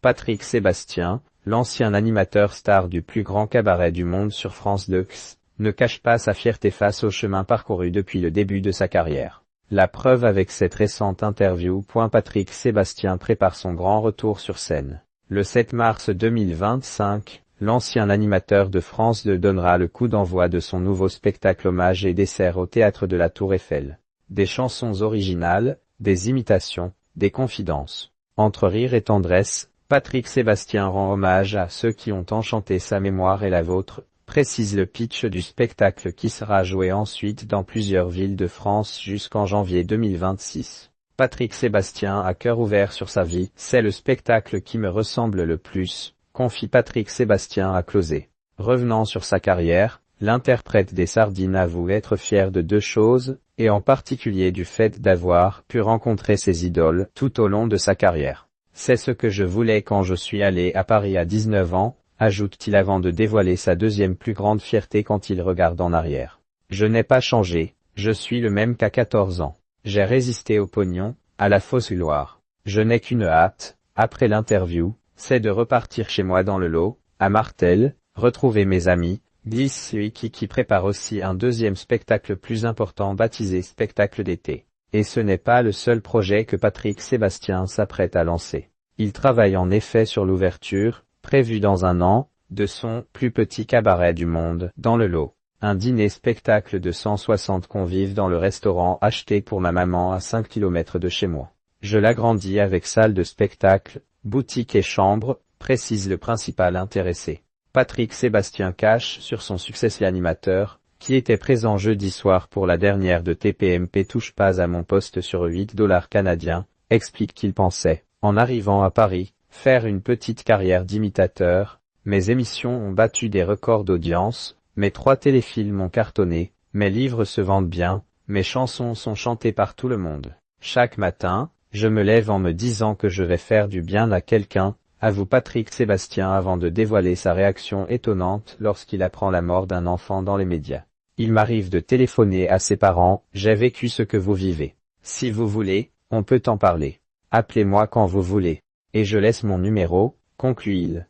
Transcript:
Patrick Sébastien, l'ancien animateur star du plus grand cabaret du monde sur France 2, ne cache pas sa fierté face au chemin parcouru depuis le début de sa carrière. La preuve avec cette récente interview. Patrick Sébastien prépare son grand retour sur scène. Le 7 mars 2025, l'ancien animateur de France 2 donnera le coup d'envoi de son nouveau spectacle hommage et dessert au théâtre de la Tour Eiffel. Des chansons originales, des imitations, des confidences. Entre rire et tendresse, Patrick Sébastien rend hommage à ceux qui ont enchanté sa mémoire et la vôtre, précise le pitch du spectacle qui sera joué ensuite dans plusieurs villes de France jusqu'en janvier 2026. Patrick Sébastien a cœur ouvert sur sa vie, c'est le spectacle qui me ressemble le plus, confie Patrick Sébastien à Closer. Revenant sur sa carrière, l'interprète des Sardines avoue être fier de deux choses, et en particulier du fait d'avoir pu rencontrer ses idoles tout au long de sa carrière. C'est ce que je voulais quand je suis allé à Paris à 19 ans, ajoute-t-il avant de dévoiler sa deuxième plus grande fierté quand il regarde en arrière. Je n'ai pas changé, je suis le même qu'à 14 ans. J'ai résisté au pognon, à la fausse gloire. Je n'ai qu'une hâte, après l'interview, c'est de repartir chez moi dans le lot, à Martel, retrouver mes amis, glisse celui qui prépare aussi un deuxième spectacle plus important baptisé spectacle d'été. Et ce n'est pas le seul projet que Patrick Sébastien s'apprête à lancer. Il travaille en effet sur l'ouverture, prévue dans un an, de son plus petit cabaret du monde, dans le lot. Un dîner-spectacle de 160 convives dans le restaurant acheté pour ma maman à 5 km de chez moi. Je l'agrandis avec salle de spectacle, boutique et chambre, précise le principal intéressé. Patrick Sébastien cache sur son succès l'animateur, qui était présent jeudi soir pour la dernière de TPMP touche pas à mon poste sur $8 canadiens, explique qu'il pensait, en arrivant à Paris, faire une petite carrière d'imitateur. Mes émissions ont battu des records d'audience, mes 3 téléfilms ont cartonné, mes livres se vendent bien, mes chansons sont chantées par tout le monde. Chaque matin, je me lève en me disant que je vais faire du bien à quelqu'un, avoue Patrick Sébastien avant de dévoiler sa réaction étonnante lorsqu'il apprend la mort d'un enfant dans les médias. Il m'arrive de téléphoner à ses parents, j'ai vécu ce que vous vivez. Si vous voulez, on peut en parler. Appelez-moi quand vous voulez. Et je laisse mon numéro, conclut-il.